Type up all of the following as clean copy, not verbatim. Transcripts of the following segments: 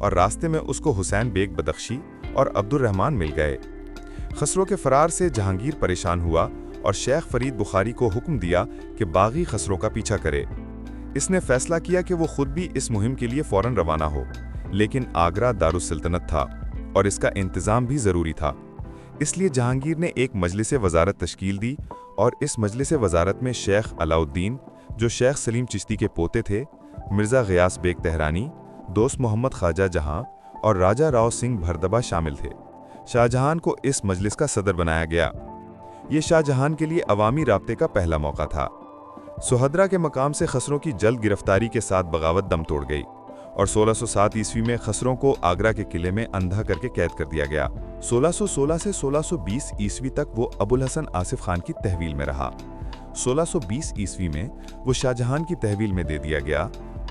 اور راستے میں اس کو حسین بیگ بدخشی اور عبد الرحمن مل گئے۔ خسرو کے فرار سے جہانگیر پریشان ہوا اور شیخ فرید بخاری کو حکم دیا کہ باغی خسرو کا پیچھا کرے۔ اس نے فیصلہ کیا کہ وہ خود بھی اس مہم کے لیے فوراً روانہ ہو، لیکن آگرہ دارالسلطنت تھا اور اس کا انتظام بھی ضروری تھا۔ اس لیے جہانگیر نے ایک مجلس وزارت تشکیل دی اور اس مجلس وزارت میں شیخ علاؤالدین، جو شیخ سلیم چشتی کے پوتے تھے، مرزا غیاث بیگ تہرانی، دوست محمد خواجہ جہاں اور راجہ راؤ سنگھ بھردبا شامل تھے۔ شاہ جہان کو اس مجلس کا صدر بنایا گیا۔ یہ شاہ جہان کے لیے عوامی رابطے کا پہلا موقع تھا۔ سہدرا کے مقام سے خسرو کی جلد گرفتاری کے ساتھ بغاوت دم توڑ گئی اور 1607 عیسوی میں خسرو کو آگرہ کے قلعے میں اندھا کر کے قید کر دیا گیا۔ 1616 سے 1620 عیسوی تک وہ ابوالحسن آصف خان کی تحویل میں رہا۔ 1620 عیسوی میں وہ شاہ جہان کی تحویل میں دے دیا گیا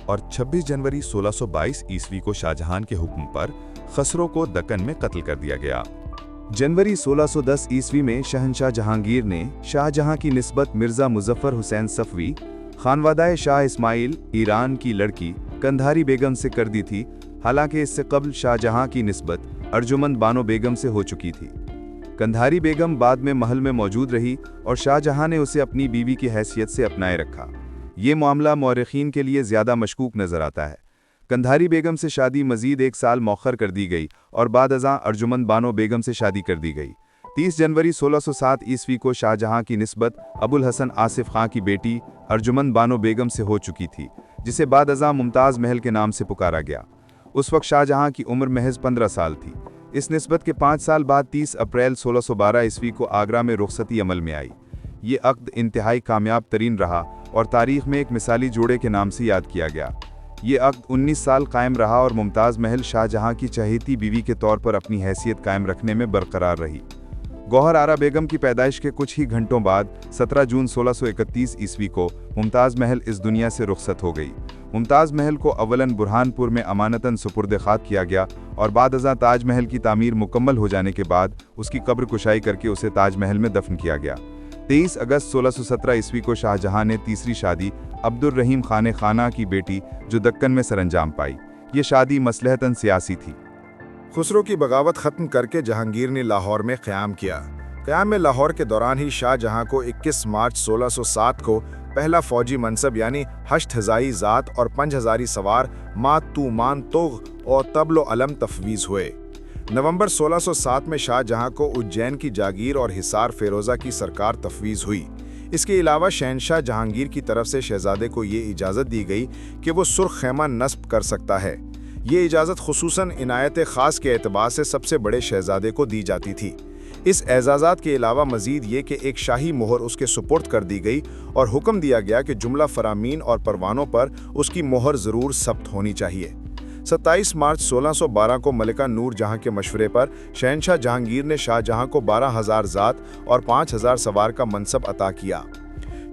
اور 26 جنوری 1622 عیسوی کو شاہ جہان کے حکم پر خسرو کو دکن میں قتل کر دیا گیا۔ جنوری 1610 عیسوی میں شہنشاہ جہانگیر نے شاہ جہاں کی نسبت مرزا مظفر حسین صفوی، خانوادہ شاہ اسماعیل، ایران کی لڑکی کندھاری بیگم سے کر دی تھی، حالانکہ اس سے قبل شاہ جہاں کی نسبت ارجمند بانو بیگم سے ہو چکی تھی۔ کندھاری بیگم بعد میں محل میں موجود رہی اور شاہ جہاں نے اسے اپنی بیوی کی حیثیت سے اپنائے رکھا۔ یہ معاملہ مورخین کے لیے زیادہ مشکوک نظر آتا ہے۔ کندھاری بیگم سے شادی مزید 1 سال مؤخر کر دی گئی اور بعد ازاں ارجمند بانو بیگم سے شادی کر دی گئی۔ 30 جنوری 1607 عیسوی کو شاہ جہاں کی نسبت ابوالحسن آصف خان کی بیٹی ارجمند بانو بیگم سے ہو چکی تھی، جسے بعد ازاں ممتاز محل کے نام سے پکارا گیا۔ اس وقت شاہ جہاں کی عمر محض 15 سال تھی۔ اس نسبت کے 5 سال بعد 30 اپریل 1612 عیسوی کو آگرہ میں رخصتی عمل میں آئی۔ یہ عقد انتہائی کامیاب ترین رہا اور تاریخ میں ایک مثالی جوڑے کے نام سے یاد کیا گیا۔ یہ عقد 19 سال قائم رہا اور ممتاز محل شاہ جہاں کی چہیتی بیوی کے طور پر اپنی حیثیت قائم رکھنے میں برقرار رہی۔ گوہر آرا بیگم کی پیدائش کے کچھ ہی گھنٹوں بعد 17 جون 1631 عیسوی کو ممتاز محل اس دنیا سے رخصت ہو گئی۔ ممتاز محل کو اولاً برہان پور میں امانتاً سپرد خاک کیا گیا اور بعد ازاں تاج محل کی تعمیر مکمل ہو جانے کے بعد اس کی قبر کشائی کر کے اسے تاج محل میں دفن کیا گیا۔ 23 اگست 1617 عیسوی کو شاہ جہاں نے تیسری شادی عبد الرحیم خان خانہ کی بیٹی جو دکن میں سرانجام پائی۔ یہ شادی مصلحتاً سیاسی تھی۔ خسرو کی بغاوت ختم کر کے جہانگیر نے لاہور میں قیام کیا۔ قیام میں لاہور کے دوران ہی شاہ جہاں کو 21 مارچ 1607 کو پہلا فوجی منصب یعنی 8000 ذات اور 5000 سوار مات تو مان توغ اور تبل و علم تفویض ہوئے۔ نومبر 1607 میں شاہ جہاں کو اجین کی جاگیر اور حصار فیروزہ کی سرکار تفویض ہوئی۔ اس کے علاوہ شہنشاہ جہانگیر کی طرف سے شہزادے کو یہ اجازت دی گئی کہ وہ سرخ خیمہ نصب کر سکتا ہے۔ یہ اجازت خصوصاً عنایت خاص کے اعتبار سے سب سے بڑے شہزادے کو دی جاتی تھی۔ اس اعزازات کے علاوہ مزید یہ کہ ایک شاہی مہر اس کے سپرد کر دی گئی اور حکم دیا گیا کہ جملہ فرامین اور پروانوں پر اس کی مہر ضرور ثبت ہونی چاہیے۔ 27 مارچ 1612 کو ملکہ نور جہاں کے مشورے پر شہنشاہ جہانگیر نے شاہ جہاں کو 12000 ذات اور 5000 سوار کا منصب عطا کیا۔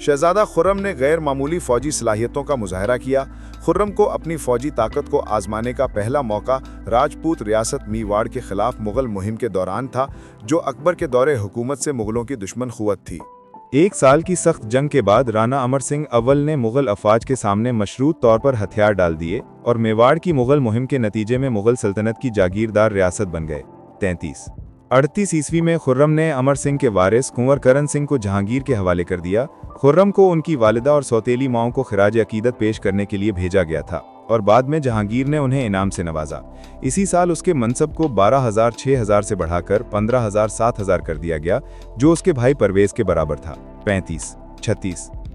شہزادہ خرم نے غیر معمولی فوجی صلاحیتوں کا مظاہرہ کیا۔ خرم کو اپنی فوجی طاقت کو آزمانے کا پہلا موقع راجپوت ریاست میواڑ کے خلاف مغل مہم کے دوران تھا، جو اکبر کے دور حکومت سے مغلوں کی دشمن قوت تھی۔ 1 سال کی سخت جنگ کے بعد رانا امر سنگھ اول نے مغل افواج کے سامنے مشروط طور پر ہتھیار ڈال دیے اور میواڑ کی مغل مہم کے نتیجے میں مغل سلطنت کی جاگیردار ریاست بن گئے۔ 33 عیسوی میں خرم نے امر سنگھ کے وارث کنور کرن سنگھ کو جہانگیر کے حوالے کر دیا۔ خرم کو ان کی والدہ اور سوتیلی ماؤں کو خراج عقیدت پیش کرنے کے لیے بھیجا گیا تھا اور بعد میں جہانگیر نے انہیں انعام سے نوازا۔ اسی سال اس کے منصب کو 12000 6000 سے بڑھا کر 15000 7000 کر دیا گیا، جو اس کے بھائی پرویز کے برابر تھا۔ 36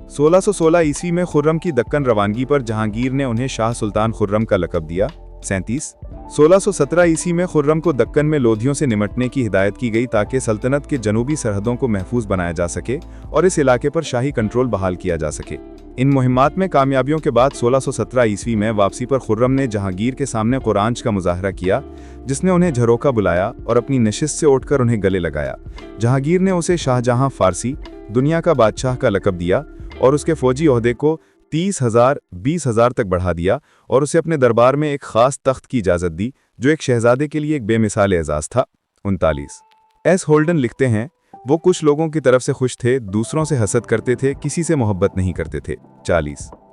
1616 عیسوی میں خرم کی دکن روانگی پر جہانگیر نے انہیں شاہ سلطان خرم کا لقب دیا۔ 1617 عیسوی میں خرم کو دکن میں لودھیوں سے نمٹنے کی ہدایت کی گئی تاکہ سلطنت کے جنوبی سرحدوں کو محفوظ بنایا جا سکے اور اس علاقے پر شاہی کنٹرول بحال کیا جا سکے۔ ان مہمات میں کامیابیوں کے بعد 1617 عیسوی میں واپسی پر خرم نے جہانگیر کے سامنے قرانچ کا مظاہرہ کیا، جس نے انہیں جھروکا بلایا اور اپنی نشست سے اٹھ کر انہیں گلے لگایا۔ جہانگیر نے اسے شاہ جہاں فارسی دنیا کا بادشاہ کا لقب دیا اور اس کے فوجی عہدے کو 30,000 20,000 تک بڑھا دیا اور اسے اپنے دربار میں ایک خاص تخت کی اجازت دی، جو ایک شہزادے کے لیے ایک بے مثال اعزاز تھا۔ 39 ایس ہولڈن لکھتے ہیں، وہ کچھ لوگوں کی طرف سے خوش تھے، دوسروں سے حسد کرتے تھے، کسی سے محبت نہیں کرتے تھے۔ 40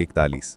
41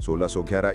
1611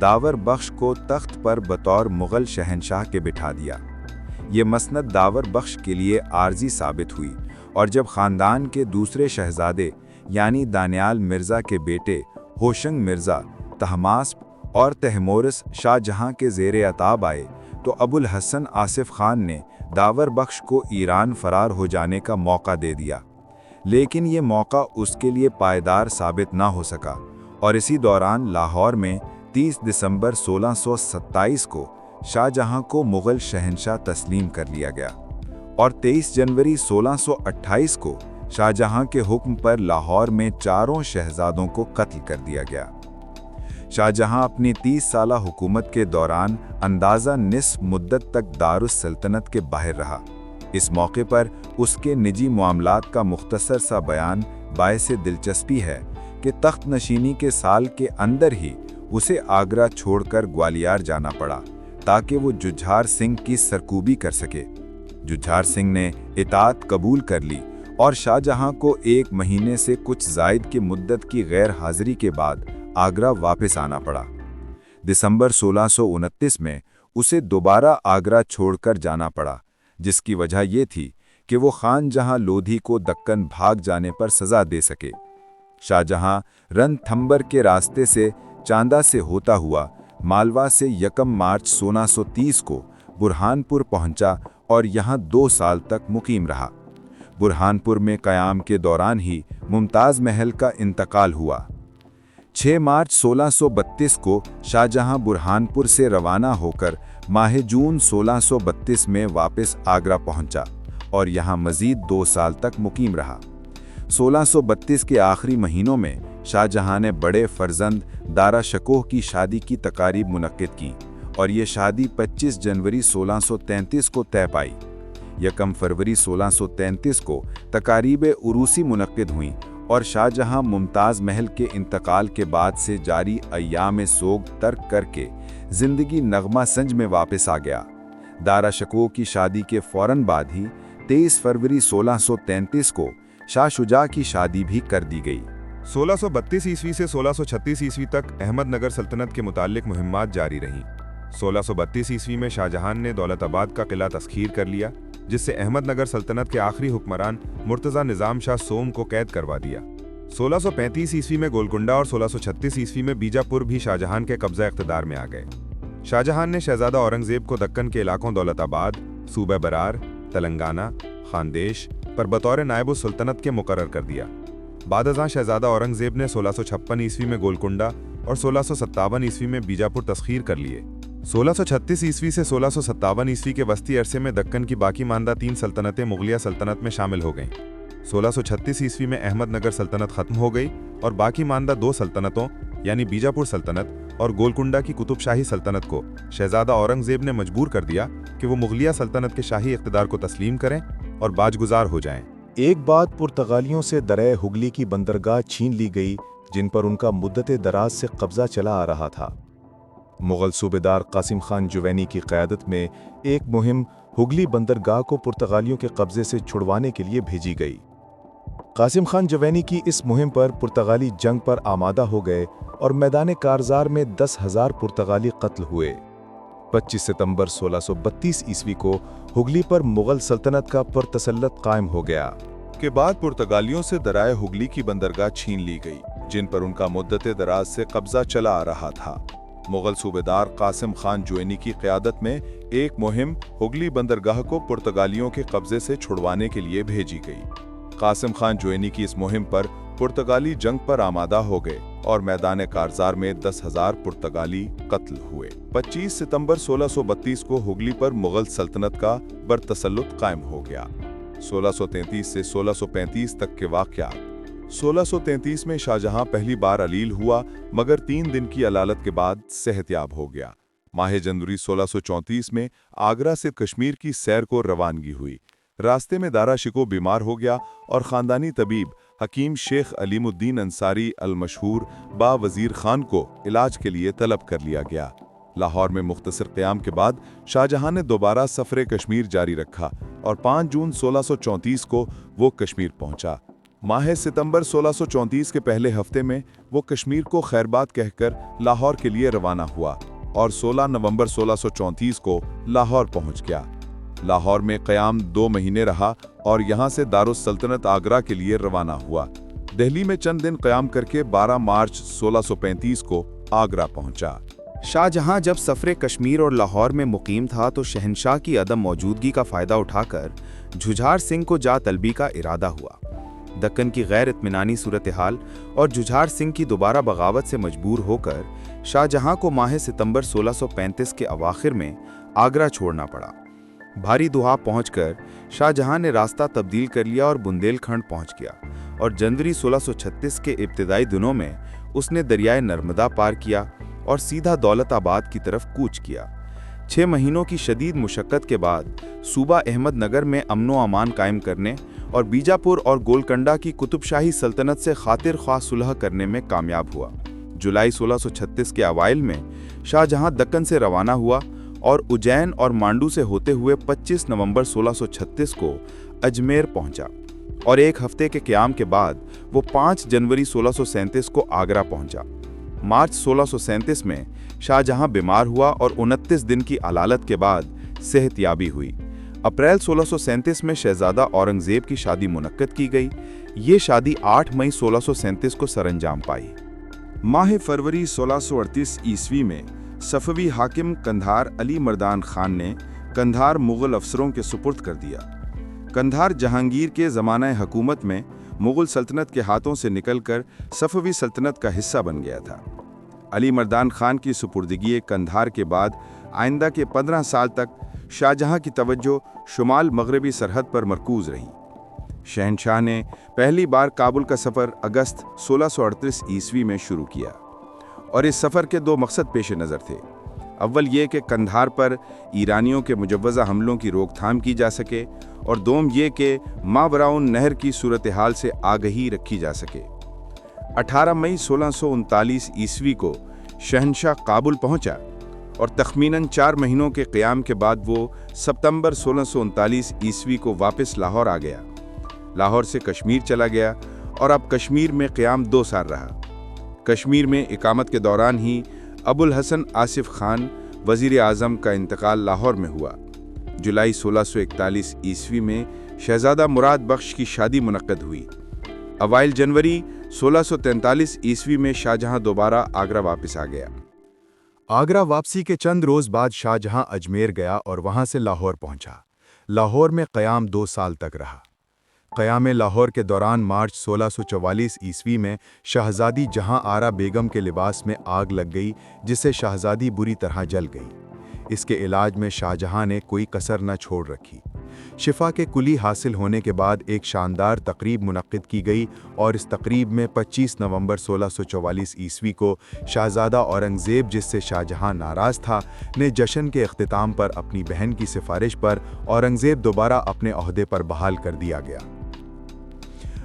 داور بخش کو تخت پر بطور مغل شہنشاہ کے بٹھا دیا۔ یہ مسند داور بخش کے لیے عارضی ثابت ہوئی، اور جب خاندان کے دوسرے شہزادے یعنی دانیال مرزا کے بیٹے ہوشنگ مرزا، طہماسپ اور تیمورس شاہ جہاں کے زیر عتاب آئے تو ابو الحسن آصف خان نے داور بخش کو ایران فرار ہو جانے کا موقع دے دیا، لیکن یہ موقع اس کے لیے پائیدار ثابت نہ ہو سکا، اور اسی دوران لاہور میں 30 دسمبر 1627 کو شاہ جہاں کو مغل شہنشاہ تسلیم کر لیا گیا، اور 23 جنوری 1628 کو شاہ جہاں کے حکم پر لاہور میں چاروں شہزادوں کو قتل کر دیا گیا۔ شاہ جہاں اپنی 30 سالہ حکومت کے دوران اندازہ نصف مدت تک دارالسلطنت کے باہر رہا۔ اس موقع پر اس کے نجی معاملات کا مختصر سا بیان باعث دلچسپی ہے کہ تخت نشینی کے سال کے اندر ہی اسے آگرہ چھوڑ کر گوالیار جانا پڑا تاکہ وہ ججھار سنگھ کی سرکوبی کر سکے۔ ججھار سنگھ نے اطاعت قبول کر لی اور شاہ جہاں کو 1 مہینے سے کچھ زائد کی مدت کی غیر حاضری کے بعد آگرہ واپس آنا پڑا۔ دسمبر 1629 میں اسے دوبارہ آگرہ چھوڑ کر جانا پڑا، جس کی وجہ یہ تھی کہ وہ خان جہاں لودھی کو دکن بھاگ جانے پر سزا دے سکے۔ شاہ جہاں رن تھمبر کے راستے سے چاندہ سے ہوتا ہوا مالوا سے 1 مارچ 1630 کو برہانپور پہنچا اور یہاں 2 سال تک مقیم رہا۔ برہانپور میں قیام کے دوران ہی ممتاز محل کا انتقال ہوا۔ 6 مارچ 1632 کو شاہ جہاں برہانپور سے روانہ ہو کر ماہ جون 1632 میں واپس آگرہ پہنچا اور یہاں مزید 2 سال تک مقیم رہا۔ 1632 کے آخری مہینوں میں شاہ جہاں نے بڑے فرزند دارا شکوہ کی شادی کی تقاریب منعقد کی، اور یہ شادی 25 جنوری 1633 کو طے پائی۔ 1 فروری 1633 کو تقاریب عروسی منعقد ہوئیں اور شاہ جہاں ممتاز محل کے انتقال کے بعد سے جاری ایام سوگ ترک کر کے زندگی نغمہ سنج میں واپس آ گیا۔ دارا شکوہ کی شادی کے فوراً بعد ہی 23 فروری 1633 کو شاہ شجاع کی شادی بھی کر دی گئی۔ 1632 عیسوی سے 1636 عیسوی تک احمد نگر سلطنت کے متعلق مہمات جاری رہیں۔ 1632 عیسوی میں شاہ جہان نے دولت آباد کا قلعہ تسخیر کر لیا، جس سے احمد نگر سلطنت کے آخری حکمران مرتضی نظام شاہ سوم کو قید کروا دیا۔ 1635 عیسوی میں گولکنڈہ اور 1636 عیسوی میں بیجاپور بھی شاہ جہان کے قبضہ اقتدار میں آ گئے۔ شاہ جہان نے شہزادہ اورنگزیب کو دکن کے علاقوں دولت آباد، صوبہ برار، تلنگانہ، خاندیش پر بطور نائب السلطنت کے مقرر کر دیا۔ بعد ازاں شہزادہ اورنگزیب نے 1656 عیسوی میں گولکنڈہ اور 1657 عیسوی میں بیجاپور تسخیر کر لیے۔ 1636 عیسوی سے 1657 عیسوی کے وسطی عرصے میں دکن کی باقی ماندہ 3 سلطنتیں مغلیہ سلطنت میں شامل ہو گئیں۔ 1636 عیسوی میں احمد نگر سلطنت ختم ہو گئی اور باقی ماندہ 2 سلطنتوں یعنی بیجاپور سلطنت اور گولکنڈہ کی قطب شاہی سلطنت کو شہزادہ اورنگزیب نے مجبور کر دیا کہ وہ مغلیہ سلطنت کے شاہی اقتدار کو تسلیم کریں اور باج گزار ہو جائیں۔ ایک بعد پرتگالیوں سے دریا ہگلی کی بندرگاہ چھین لی گئی، جن پر ان کا مدت دراز سے قبضہ چلا آ رہا تھا۔ مغل صوبیدار قاسم خان جوینی کی قیادت میں ایک مہم ہگلی بندرگاہ کو پرتگالیوں کے قبضے سے چھڑوانے کے لیے بھیجی گئی۔ قاسم خان جوینی کی اس مہم پر پرتگالی جنگ پر آمادہ ہو گئے اور میدان کارزار میں 10,000 پرتگالی قتل ہوئے۔ 25 ستمبر 1632 عیسوی کو ہگلی پر مغل سلطنت کا پرتسلط قائم ہو گیا۔ کے بعد پرتگالیوں سے دریائے ہگلی کی بندرگاہ چھین لی گئی، جن پر ان کا مدت دراز سے قبضہ چلا آ رہا تھا۔ مغل صوبیدار قاسم خان جوینی کی قیادت میں ایک مہم ہگلی بندرگاہ کو پرتگالیوں کے قبضے سے چھڑوانے کے لیے بھیجی گئی۔ قاسم خان جوینی کی اس مہم پر پرتگالی جنگ پر آمادہ ہو گئے اور میدان کارزار میں 10,000 پرتگالی قتل ہوئے۔ 25 ستمبر 1632 کو ہگلی پر مغل سلطنت کا برتسلط قائم ہو گیا۔ 1633 سے 1635 تک کے واقعات۔ 1633 میں شاہ جہاں پہلی بار علیل ہوا، مگر 3 دن کی علالت کے بعد صحت یاب ہو گیا۔ ماہ جنوری 1634 میں آگرہ سے کشمیر کی سیر کو روانگی ہوئی۔ راستے میں دارا شکوہ بیمار ہو گیا اور خاندانی طبیب حکیم شیخ علیم الدین انصاری المشہور با وزیر خان کو علاج کے لیے طلب کر لیا گیا۔ لاہور میں مختصر قیام کے بعد شاہ جہاں نے دوبارہ سفر کشمیر جاری رکھا اور 5 جون 1634 کو وہ کشمیر پہنچا۔ ماہ ستمبر 1634 کے پہلے ہفتے میں وہ کشمیر کو خیرباد کہہ کر لاہور کے لیے روانہ ہوا اور 16 نومبر 1634 کو لاہور پہنچ گیا۔ لاہور میں قیام 2 مہینے رہا اور یہاں سے دارالسلطنت آگرہ کے لیے روانہ ہوا۔ دہلی میں چند دن قیام کر کے 12 مارچ 1635 کو آگرہ پہنچا۔ شاہ جہاں جب سفر کشمیر اور لاہور میں مقیم تھا تو شہنشاہ کی عدم موجودگی کا فائدہ اٹھا کر جھجھار سنگھ کو جا طلبی کا ارادہ ہوا۔ دکن کی غیر اطمینانی صورتحال اور جھجھار سنگھ کی دوبارہ بغاوت سے مجبور ہو کر شاہ جہاں کو ماہ ستمبر 1635 کے اواخر میں آگرہ چھوڑنا پڑا۔ بھاری دہا پہنچ کر شاہ جہاں نے راستہ تبدیل کر لیا اور بندیل کھنڈ پہنچ گیا اور جنوری 1636 کے ابتدائی دنوں میں اس نے دریائے نرمدا پار کیا اور سیدھا دولت آباد کی طرف کوچ کیا۔ 6 مہینوں کی شدید مشقت کے بعد صوبہ احمد نگر میں امن و امان قائم کرنے اور بیجاپور اور گولکنڈہ کی قطب شاہی سلطنت سے خاطر خواہ صلح کرنے میں کامیاب ہوا۔ جولائی 1636 کے اوائل میں شاہ جہاں دکن سے روانہ ہوا اور اجین اور مانڈو سے ہوتے ہوئے 25 نومبر 1636 کو اجمیر پہنچا اور 1 ہفتے کے قیام کے بعد وہ 5 جنوری 1637 کو آگرہ پہنچا۔ مارچ 1637 میں شاہ جہاں بیمار ہوا اور 29 دن کی علالت کے بعد صحت یابی ہوئی۔ اپریل 1637 میں شہزادہ اورنگزیب کی شادی منعقد کی گئی۔ یہ شادی 8 مئی 1637 کو سر انجام پائی۔ ماہ فروری 1638 عیسوی میں صفوی حاکم قندھار علی مردان خان نے قندھار مغل افسروں کے سپرد کر دیا۔ قندھار جہانگیر کے زمانہ حکومت میں مغل سلطنت کے ہاتھوں سے نکل کر صفوی سلطنت کا حصہ بن گیا تھا۔ علی مردان خان کی سپردگی قندھار کے بعد آئندہ کے 15 سال تک شاہ جہاں کی توجہ شمال مغربی سرحد پر مرکوز رہی۔ شہنشاہ نے پہلی بار کابل کا سفر اگست 1638 عیسوی میں شروع کیا اور اس سفر کے 2 مقصد پیش نظر تھے۔ اول یہ کہ قندھار پر ایرانیوں کے مجوزہ حملوں کی روک تھام کی جا سکے اور دوم یہ کہ ماوراءن نہر کی صورتحال سے آگہی رکھی جا سکے۔ 18 مئی 1639 عیسوی کو شہنشاہ کابل پہنچا اور تخمیناً 4 مہینوں کے قیام کے بعد وہ ستمبر 1639 عیسوی کو واپس لاہور آ گیا۔ لاہور سے کشمیر چلا گیا اور اب کشمیر میں قیام 2 سال رہا۔ کشمیر میں اقامت کے دوران ہی ابو الحسن آصف خان وزیر اعظم کا انتقال لاہور میں ہوا۔ جولائی 1641 عیسوی میں شہزادہ مراد بخش کی شادی منعقد ہوئی۔ اوائل جنوری 1643 عیسوی میں شاہ جہاں دوبارہ آگرہ واپس آ گیا۔ آگرہ واپسی کے چند روز بعد شاہ جہاں اجمیر گیا اور وہاں سے لاہور پہنچا۔ لاہور میں قیام 2 سال تک رہا۔ قیام لاہور کے دوران مارچ 1644 عیسوی میں شہزادی جہاں آرا بیگم کے لباس میں آگ لگ گئی جس سے شہزادی بری طرح جل گئی۔ اس کے علاج میں شاہ جہاں نے کوئی کسر نہ چھوڑ رکھی۔ شفا کے کلی حاصل ہونے کے بعد ایک شاندار تقریب منعقد کی گئی اور اس تقریب میں 25 نومبر 1644 عیسوی کو شہزادہ اورنگزیب، جس سے شاہ جہاں ناراض تھا، نے جشن کے اختتام پر اپنی بہن کی سفارش پر اورنگزیب دوبارہ اپنے عہدے پر بحال کر دیا گیا۔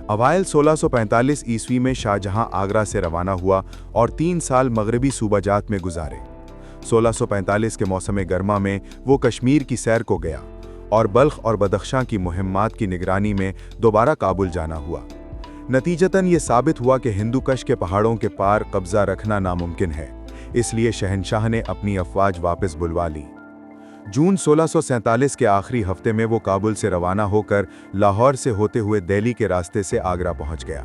اوائل 1645 عیسوی میں شاہ جہاں آگرہ سے روانہ ہوا اور 3 سال مغربی صوبہ جات میں گزارے۔ 1645 کے موسم گرما میں وہ کشمیر کی سیر کو گیا اور بلخ اور بدخشاں کی مہمات کی نگرانی میں دوبارہ کابل جانا ہوا۔ نتیجتاً یہ ثابت ہوا کہ ہندو کش کے پہاڑوں کے پار قبضہ رکھنا ناممکن ہے، اس لیے شہنشاہ نے اپنی افواج واپس بلوا لی۔ جون 1647 کے آخری ہفتے میں وہ کابل سے روانہ ہو کر لاہور سے ہوتے ہوئے دہلی کے راستے سے آگرہ پہنچ گیا۔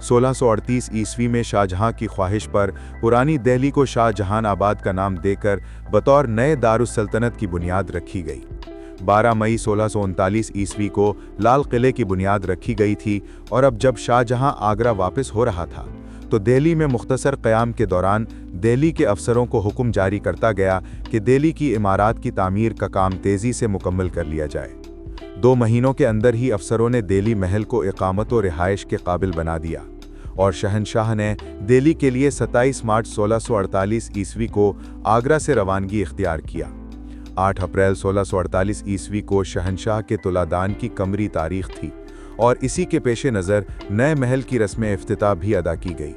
1638 عیسوی میں شاہ جہاں کی خواہش پر پرانی دہلی کو شاہ جہان آباد کا نام دے کر بطور نئے دارالسلطنت کی بنیاد رکھی گئی۔ 12 مئی 1639 عیسوی کو لال قلعے کی بنیاد رکھی گئی تھی اور اب جب شاہ جہاں آگرہ واپس ہو رہا تھا تو دہلی میں مختصر قیام کے دوران دہلی کے افسروں کو حکم جاری کرتا گیا کہ دہلی کی عمارات کی تعمیر کا کام تیزی سے مکمل کر لیا جائے۔ 2 مہینوں کے اندر ہی افسروں نے دہلی محل کو اقامت و رہائش کے قابل بنا دیا اور شہنشاہ نے دہلی کے لیے 27 مارچ 1648 عیسوی کو آگرہ سے روانگی اختیار کیا۔ 8 اپریل 1648 عیسوی کو شہنشاہ کے تلادان کی قمری تاریخ تھی اور اسی کے پیش نظر نئے محل کی رسم افتتاح بھی ادا کی گئی۔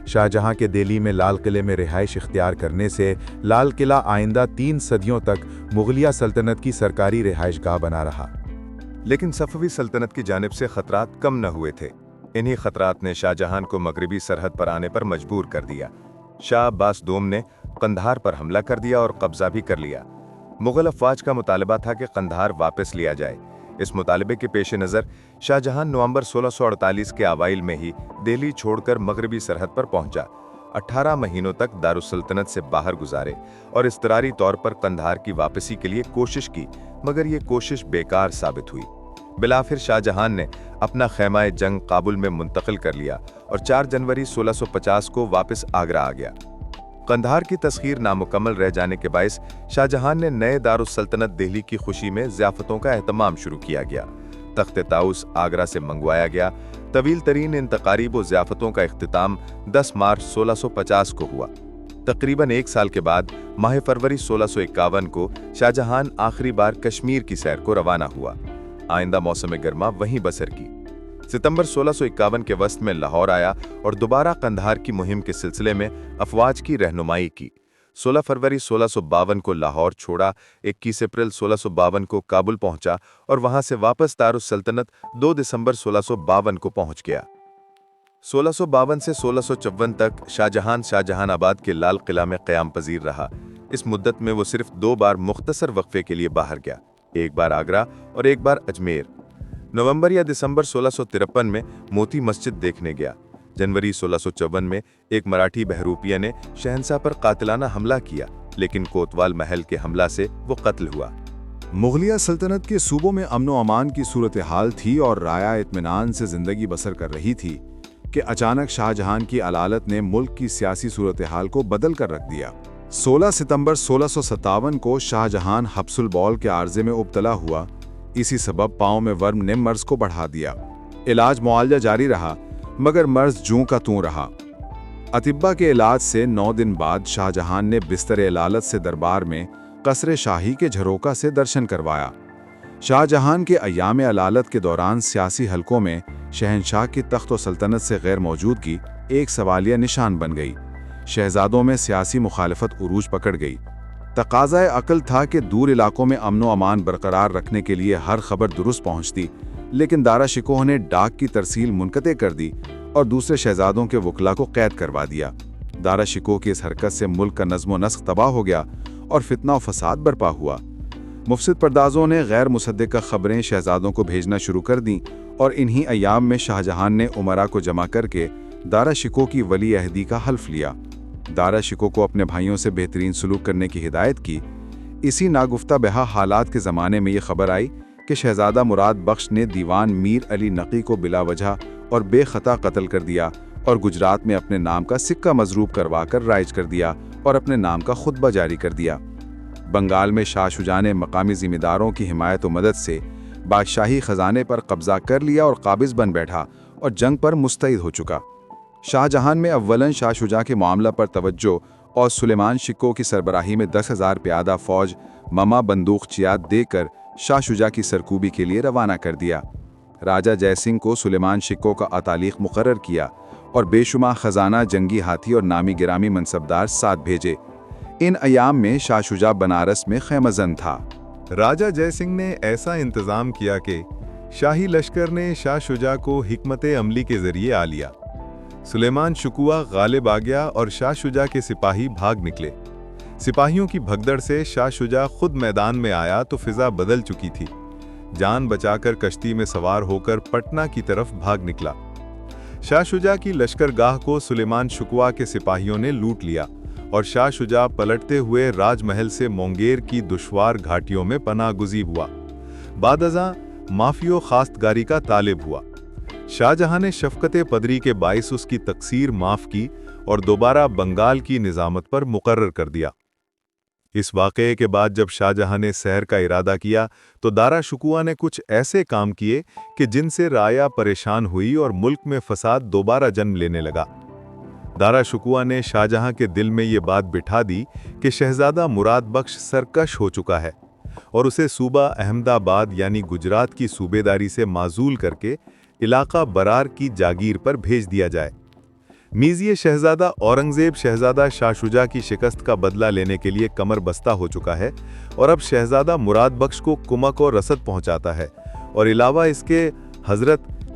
شاہ جہاں کے دہلی میں لال قلعے میں رہائش اختیار کرنے سے لال قلعہ آئندہ 3 صدیوں تک مغلیہ سلطنت کی سرکاری رہائش گاہ بنا رہا۔ لیکن صفوی سلطنت کی جانب سے خطرات کم نہ ہوئے تھے۔ انہی خطرات نے شاہجہان کو مغربی سرحد پر آنے پر مجبور کر دیا۔ شاہ عباس دوم نے قندھار پر حملہ کر دیا اور قبضہ بھی کر لیا۔ مغل افواج کا مطالبہ تھا کہ قندھار واپس لیا جائے۔ اس مطالبے کے پیش نظر شاہجہان نومبر 1648 کے اوائل میں ہی دہلی چھوڑ کر مغربی سرحد پر پہنچا۔ 18 مہینوں تک دارالسلطنت سے باہر گزارے اور اضطراری طور پر قندھار کی واپسی کے لیے کوشش کی، مگر یہ کوشش بیکار ثابت ہوئی۔ بلاخر شاہجہان نے اپنا خیمہ جنگ کابل میں منتقل کر لیا اور 4 جنوری 1650 کو واپس آگرہ آ گیا۔ قندھار کی تسخیر نامکمل رہ جانے کے باعث شاہجہان نے نئے دارالسلطنت دہلی کی خوشی میں ضیافتوں کا اہتمام شروع کیا گیا۔ تخت طاؤس آگرہ سے منگوایا گیا۔ طویل ترین ان تقاریب و ضیافتوں کا اختتام 10 مارچ 1650 کو ہوا۔ تقریباً 1 سال کے بعد ماہ فروری 1651 کو شاہجہان آخری بار کشمیر کی سیر کو روانہ ہوا۔ آئندہ موسم گرما وہیں بسر کی۔ ستمبر 1651 کے وسط میں لاہور آیا اور دوبارہ قندھار کی مہم کے سلسلے میں افواج کی رہنمائی کی۔ 16 فروری 1652 کو لاہور چھوڑا، 21 اپریل 1652 کو کابل پہنچا اور وہاں سے واپس دارالسلطنت 2 دسمبر 1652 کو پہنچ گیا۔ 1652 سے 1654 تک شاہجہان آباد کے لال قلعہ میں قیام پذیر رہا۔ اس مدت میں وہ صرف 2 بار مختصر وقفے کے لیے باہر گیا، ایک بار آگرہ اور ایک بار اجمیر۔ نومبر یا دسمبر 1653 میں موتی مسجد دیکھنے گیا۔ جنوری 1654 میں ایک مراٹھی بہروپیہ نے شہنشاہ پر قاتلانہ حملہ کیا، لیکن کوتوال محل کے حملہ سے وہ قتل ہوا۔ مغلیہ سلطنت کے صوبوں میں امن و امان کی صورتحال تھی اور رعایا اطمینان سے زندگی بسر کر رہی تھی کہ اچانک شاہجہان کی علالت نے ملک کی سیاسی صورتحال کو بدل کر رکھ دیا۔ 16 ستمبر 1657 کو شاہجہان حبس البول کے عارضے میں مبتلا ہوا۔ اسی سبب پاؤں میں ورم نے مرض کو بڑھا دیا۔ علاج معالجہ جاری رہا، مگر مرض جوں کا توں رہا۔ اطباء کے علاج سے 9 دن بعد شاہجہان نے بستر علالت سے دربار میں قصر شاہی کے جھروکا سے درشن کروایا۔ شاہجہان کے ایام علالت کے دوران سیاسی حلقوں میں شہنشاہ کی تخت و سلطنت سے غیر موجودگی ایک سوالیہ نشان بن گئی۔ شہزادوں میں سیاسی مخالفت عروج پکڑ گئی۔ تقاضۂ عقل تھا کہ دور علاقوں میں امن و امان برقرار رکھنے کے لیے ہر خبر درست پہنچتی، لیکن دارا شکوہ نے ڈاک کی ترسیل منقطع کر دی اور دوسرے شہزادوں کے وکلا کو قید کروا دیا۔ دارا شکوہ کی اس حرکت سے ملک کا نظم و نسق تباہ ہو گیا اور فتنہ و فساد برپا ہوا۔ مفسد پردازوں نے غیر مصدقہ خبریں شہزادوں کو بھیجنا شروع کر دیں اور انہی ایام میں شاہجہان نے امراء کو جمع کر کے دارا شکوہ کی ولی عہدی کا حلف لیا۔ دارا شکوہ کو اپنے بھائیوں سے بہترین سلوک کرنے کی ہدایت کی۔ اسی ناگفتہ بہا حالات کے زمانے میں یہ خبر آئی کہ شہزادہ مراد بخش نے دیوان میر علی نقی کو بلا وجہ اور بے خطا قتل کر دیا اور گجرات میں اپنے نام کا سکہ مضروب کروا کر رائج کر دیا اور اپنے نام کا خطبہ جاری کر دیا۔ بنگال میں شاہ شجاع نے مقامی ذمہ داروں کی حمایت و مدد سے بادشاہی خزانے پر قبضہ کر لیا اور قابض بن بیٹھا اور جنگ پر مستعد ہو چکا۔ شاہ جہان میں اولاً شاہ شجاع کے معاملہ پر توجہ اور سلیمان شکوہ کی سربراہی میں 10,000 پیادہ فوج مما بندوق چیات دے کر شاہ شجاع کی سرکوبی کے لیے روانہ کر دیا۔ راجہ جے سنگھ کو سلیمان شکوہ کا اتالیق مقرر کیا اور بے شمار خزانہ، جنگی ہاتھی اور نامی گرامی منصبدار ساتھ بھیجے۔ ان ایام میں شاہ شجاع بنارس میں خیمہ زن تھا۔ راجہ جے سنگھ نے ایسا انتظام کیا کہ شاہی لشکر نے شاہ شجاع کو حکمت عملی کے ذریعے آ لیا۔ سلیمان شکوہ غالب آ گیا اور شاہ شجاع کے سپاہی بھاگ نکلے۔ سپاہیوں کی بھگدڑ سے شاہ شجاع خود میدان میں آیا تو فضا بدل چکی تھی۔ جان بچا کر کشتی میں سوار ہو کر پٹنہ کی طرف بھاگ نکلا۔ شاہ شجاع کی لشکرگاہ کو سلیمان شکوہ کے سپاہیوں نے لوٹ لیا اور شاہ شجاع پلٹتے ہوئے راج محل سے مونگیر کی دشوار گھاٹیوں میں پناہ گزین ہوا۔ بعد ازاں معافی و خواستگاری کا طالب ہوا۔ شاہ جہاں نے شفقت پدری کے باعث اس کی تقصیر معاف کی اور دوبارہ بنگال کی نظامت پر مقرر کر دیا۔ اس واقعے کے بعد جب شاہ جہاں نے سحر کا ارادہ کیا تو دارا شکوہ نے کچھ ایسے کام کیے کہ جن سے رعایا پریشان ہوئی اور ملک میں فساد دوبارہ جنم لینے لگا۔ دارا شکوہ نے شاہ جہاں کے دل میں یہ بات بٹھا دی کہ شہزادہ مراد بخش سرکش ہو چکا ہے اور اسے صوبہ احمد آباد یعنی گجرات کی صوبے داری سے معزول کر کے علاقہ برار کی جاگیر پر بھیج دیا جائے۔ میزی شہزادہ اورنگزیب شہزادہ شاہ شجاع کی شکست کا بدلہ لینے کے لیے کمر بستہ ہو چکا ہے اور اب شہزادہ مراد بخش کو کمک اور رسد پہنچاتا ہے، اور علاوہ اس کے حضرت